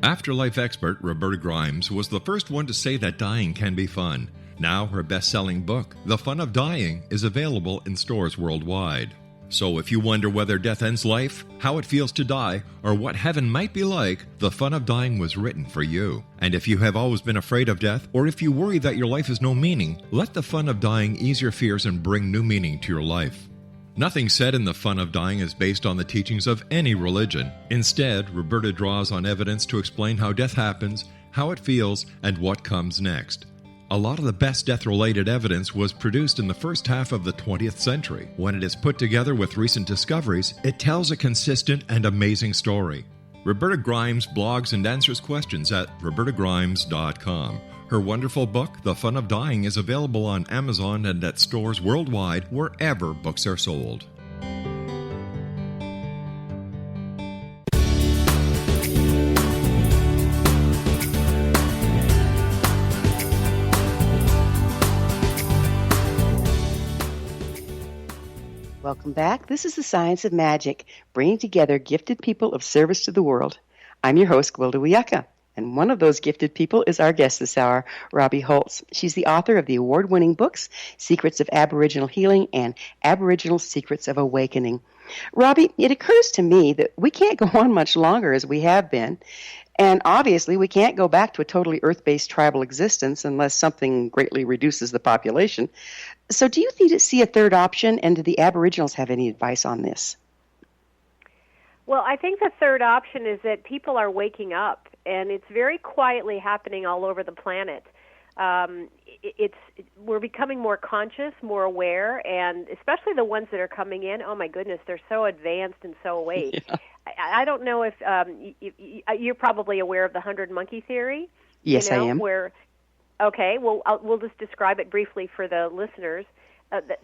Afterlife expert Roberta Grimes was the first one to say that dying can be fun. Now her best-selling book, The Fun of Dying, is available in stores worldwide. So if you wonder whether death ends life, how it feels to die, or what heaven might be like, The Fun of Dying was written for you. And if you have always been afraid of death, or if you worry that your life has no meaning, let The Fun of Dying ease your fears and bring new meaning to your life. Nothing said in The Fun of Dying is based on the teachings of any religion. Instead, Roberta draws on evidence to explain how death happens, how it feels, and what comes next. A lot of the best death-related evidence was produced in the first half of the 20th century. When it is put together with recent discoveries, it tells a consistent and amazing story. Roberta Grimes blogs and answers questions at robertagrimes.com. Her wonderful book, The Fun of Dying, is available on Amazon and at stores worldwide wherever books are sold. Welcome back. This is the Science of Magic, bringing together gifted people of service to the world. I'm your host, Gwilda Wiyaka, and one of those gifted people is our guest this hour, Robbie Holz. She's the author of the award-winning books, Secrets of Aboriginal Healing and Aboriginal Secrets of Awakening. Robbie, it occurs to me that we can't go on much longer as we have been, and obviously we can't go back to a totally earth-based tribal existence unless something greatly reduces the population. So do you see a third option, and do the Aboriginals have any advice on this? Well, I think the third option is that people are waking up, and it's very quietly happening all over the planet. We're becoming more conscious, more aware, and especially the ones that are coming in, oh my goodness, they're so advanced and so awake. Yeah. I don't know if you're probably aware of the 100 monkey theory. Yes, I am. Okay, well, we'll just describe it briefly for the listeners.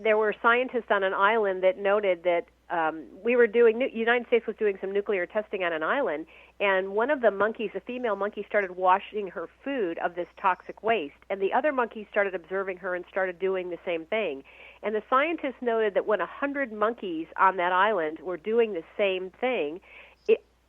There were scientists on an island that noted that United States was doing some nuclear testing on an island, and one of the monkeys, a female monkey, started washing her food of this toxic waste, and the other monkeys started observing her and started doing the same thing. And the scientists noted that when 100 monkeys on that island were doing the same thing,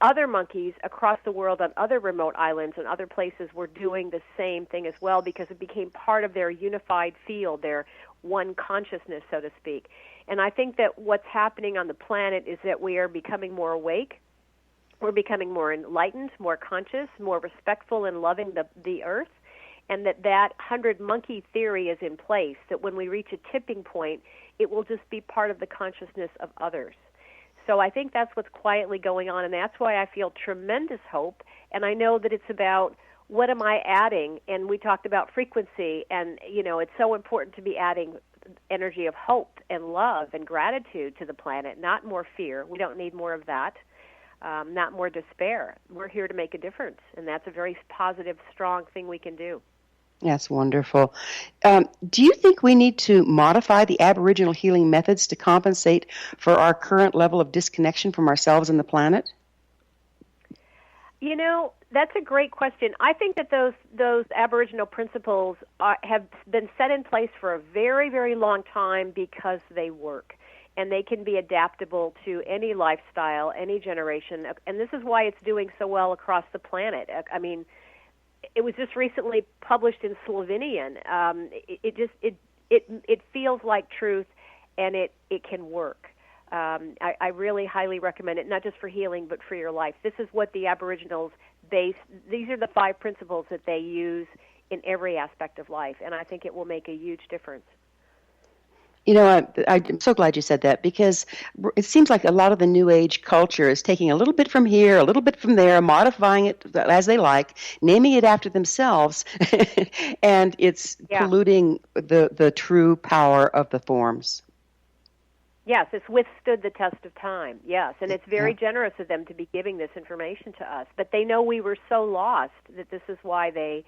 other monkeys across the world on other remote islands and other places were doing the same thing as well, because it became part of their unified field, their one consciousness, so to speak. And I think that what's happening on the planet is that we are becoming more awake, we're becoming more enlightened, more conscious, more respectful and loving the earth, and that 100 monkey theory is in place, that when we reach a tipping point, it will just be part of the consciousness of others. So I think that's what's quietly going on, and that's why I feel tremendous hope. And I know that it's about, what am I adding? And we talked about frequency, and, it's so important to be adding energy of hope and love and gratitude to the planet, not more fear. We don't need more of that, not more despair. We're here to make a difference, and that's a very positive, strong thing we can do. That's wonderful. Do you think we need to modify the Aboriginal healing methods to compensate for our current level of disconnection from ourselves and the planet? That's a great question. I think that those Aboriginal principles have been set in place for a very, very long time because they work. And they can be adaptable to any lifestyle, any generation. And this is why it's doing so well across the planet. I mean, it was just recently published in Slovenian. It feels like truth, and it can work. I really highly recommend it, not just for healing, but for your life. This is what the Aboriginals these are the 5 principles that they use in every aspect of life, and I think it will make a huge difference. I'm so glad you said that, because it seems like a lot of the New Age culture is taking a little bit from here, a little bit from there, modifying it as they like, naming it after themselves, and it's polluting the true power of the forms. Yes, it's withstood the test of time, yes, and it's very generous of them to be giving this information to us. But they know we were so lost that this is why they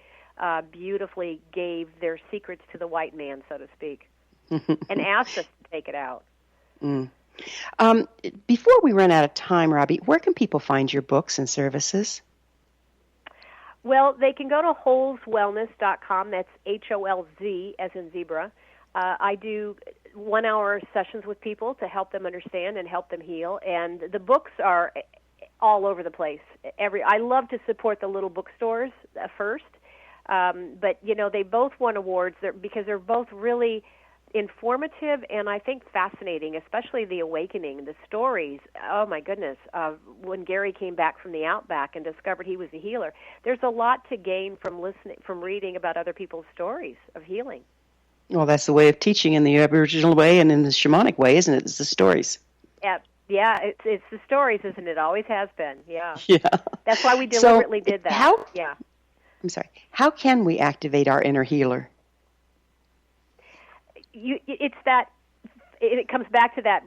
beautifully gave their secrets to the white man, so to speak. And asked us to take it out. Before we run out of time, Robbie, where can people find your books and services? Well, they can go to holzwellness.com. That's HOLZ as in zebra. I do 1-hour sessions with people to help them understand and help them heal. And the books are all over the place. I love to support the little bookstores first. But, they both won awards because they're both really informative and I think fascinating, especially the awakening, the stories. Oh my goodness, when Gary came back from the Outback and discovered he was a healer. There's a lot to gain from reading about other people's stories of healing. Well, that's the way of teaching in the Aboriginal way and in the shamanic way, isn't it? It's the stories. Yeah, it's the stories, isn't it? Always has been. Yeah. Yeah. That's why we deliberately did that. How can we activate our inner healer? It comes back to that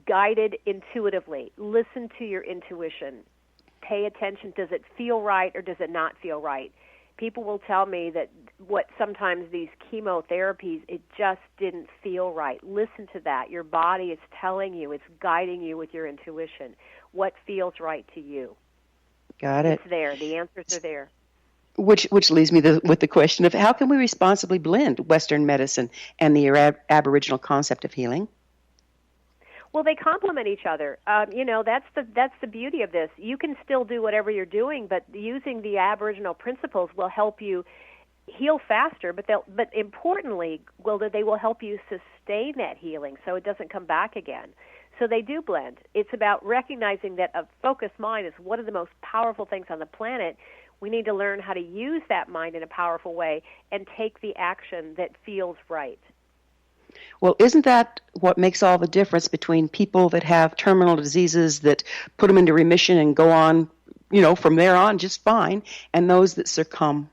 guided intuitively. Listen to your intuition. Pay attention. Does it feel right or does it not feel right? People will tell me that sometimes these chemotherapies, it just didn't feel right. Listen to that. Your body is telling you, it's guiding you with your intuition. What feels right to you? Got it. It's there. The answers are there. Which leaves me with the question of how can we responsibly blend Western medicine and the Aboriginal concept of healing? Well, they complement each other. That's the beauty of this. You can still do whatever you're doing, but using the Aboriginal principles will help you heal faster. But importantly, Gwilda, they will help you sustain that healing so it doesn't come back again. So they do blend. It's about recognizing that a focused mind is one of the most powerful things on the planet. We need to learn how to use that mind in a powerful way and take the action that feels right. Well, isn't that what makes all the difference between people that have terminal diseases that put them into remission and go on, from there on just fine, and those that succumb?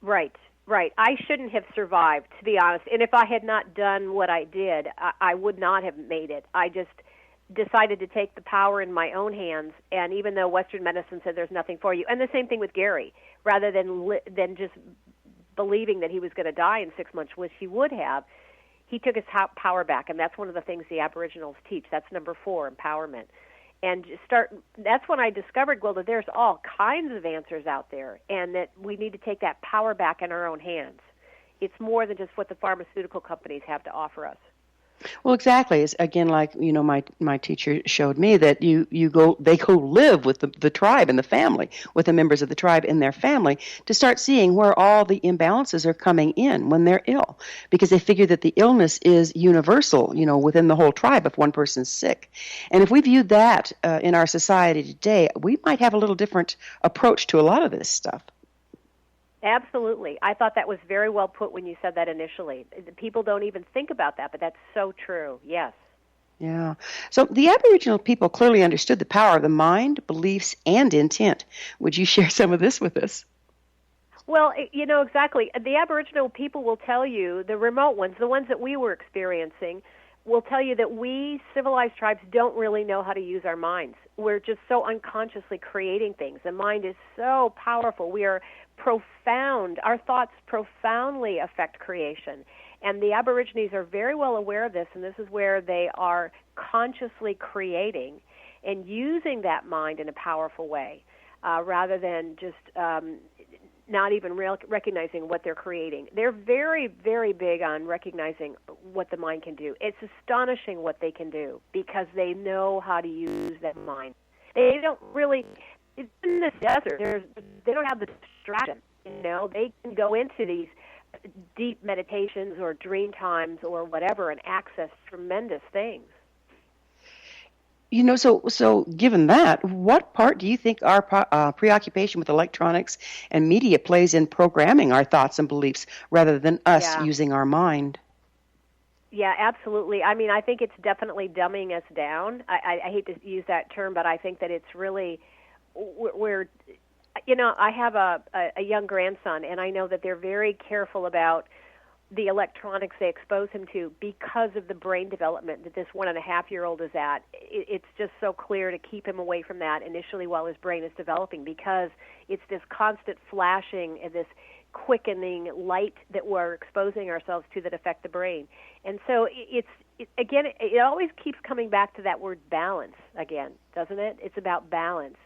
Right. I shouldn't have survived, to be honest. And if I had not done what I did, I would not have made it. I just decided to take the power in my own hands, and even though Western medicine said there's nothing for you, and the same thing with Gary, rather than just believing that he was going to die in 6 months, which he would have, he took his power back, and that's one of the things the Aboriginals teach. That's number 4, empowerment. And that's when I discovered, Gwilda, there's all kinds of answers out there, and that we need to take that power back in our own hands. It's more than just what the pharmaceutical companies have to offer us. Well, exactly. It's again like my teacher showed me that they go live with the tribe and the family, with the members of the tribe and their family, to start seeing where all the imbalances are coming in when they're ill, because they figure that the illness is universal, within the whole tribe if one person's sick. And if we viewed that in our society today, we might have a little different approach to a lot of this stuff. Absolutely. I thought that was very well put when you said that initially. People don't even think about that, but that's so true. Yes. Yeah. So the Aboriginal people clearly understood the power of the mind, beliefs, and intent. Would you share some of this with us? Well, exactly. The Aboriginal people will tell you, the remote ones, the ones that we were experiencing, will tell you that we civilized tribes don't really know how to use our minds. We're just so unconsciously creating things. The mind is so powerful. We are profound. Our thoughts profoundly affect creation. And the Aborigines are very well aware of this, and this is where they are consciously creating and using that mind in a powerful way, rather than just not even recognizing what they're creating. They're very, very big on recognizing what the mind can do. It's astonishing what they can do because they know how to use that mind. They don't really, in this desert, they don't have the distraction. They can go into these deep meditations or dream times or whatever and access tremendous things. So given that, what part do you think our preoccupation with electronics and media plays in programming our thoughts and beliefs rather than us using our mind? Yeah, absolutely. I mean, I think it's definitely dumbing us down. I hate to use that term, but I think that it's really, I have a young grandson, and I know that they're very careful about the electronics they expose him to because of the brain development that this 1.5-year-old is at. It's just so clear to keep him away from that initially while his brain is developing, because it's this constant flashing and this quickening light that we're exposing ourselves to that affect the brain. And so it always keeps coming back to that word balance again, doesn't it? It's about balance.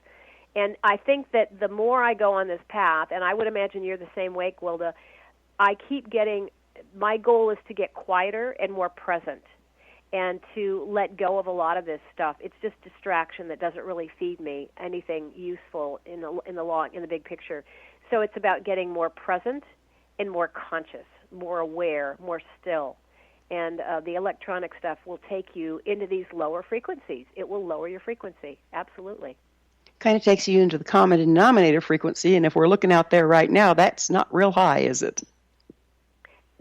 And I think that the more I go on this path, and I would imagine you're the same way, Gwilda, my goal is to get quieter and more present and to let go of a lot of this stuff. It's just distraction that doesn't really feed me anything useful in the big picture. So it's about getting more present and more conscious, more aware, more still. And the electronic stuff will take you into these lower frequencies. It will lower your frequency, absolutely. Kind of takes you into the common denominator frequency, and if we're looking out there right now, that's not real high, is it?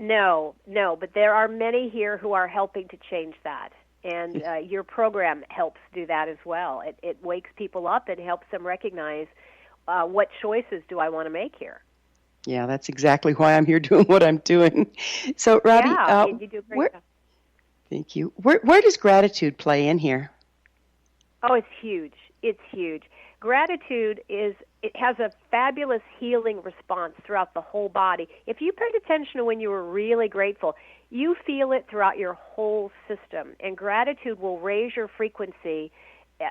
No, but there are many here who are helping to change that, and your program helps do that as well. It wakes people up and helps them recognize what choices do I want to make here. Yeah, that's exactly why I'm here doing what I'm doing. So, Robbie, you do a great job. Thank you. Where does gratitude play in here? Oh, it's huge. It's huge. Gratitude it has a fabulous healing response throughout the whole body. If you paid attention to when you were really grateful, you feel it throughout your whole system. And gratitude will raise your frequency,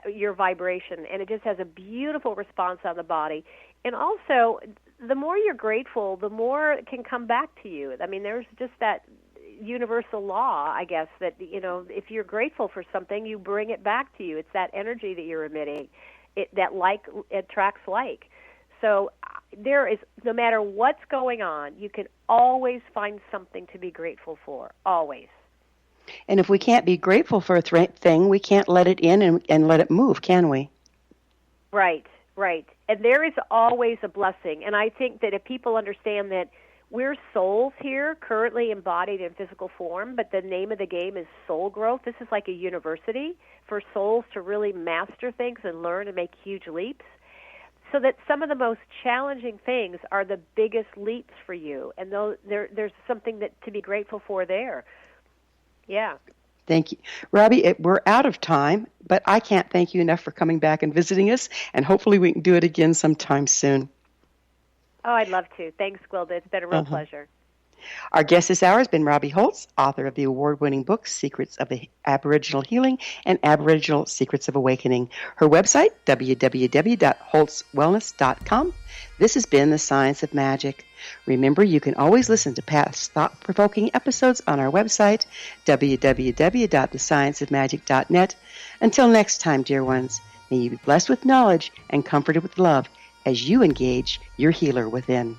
your vibration, and it just has a beautiful response on the body. And also, the more you're grateful, the more it can come back to you. I mean, there's just that universal law, I guess, that, if you're grateful for something, you bring it back to you. It's that energy that you're emitting. That like attracts like. So there is, no matter what's going on, you can always find something to be grateful for, always. And if we can't be grateful for a thing, we can't let it in and let it move, can we? Right. And there is always a blessing. And I think that if people understand that we're souls here, currently embodied in physical form, but the name of the game is soul growth. This is like a university for souls to really master things and learn and make huge leaps. So that some of the most challenging things are the biggest leaps for you. And there's something to be grateful for there. Yeah. Thank you. Robbie, we're out of time, but I can't thank you enough for coming back and visiting us, and hopefully we can do it again sometime soon. Oh, I'd love to. Thanks, Gwilda. It's been a real pleasure. Our guest this hour has been Robbie Holz, author of the award-winning book, Secrets of Aboriginal Healing and Aboriginal Secrets of Awakening. Her website, www.holtzwellness.com. This has been The Science of Magic. Remember, you can always listen to past thought-provoking episodes on our website, www.thescienceofmagic.net. Until next time, dear ones, may you be blessed with knowledge and comforted with love as you engage your healer within.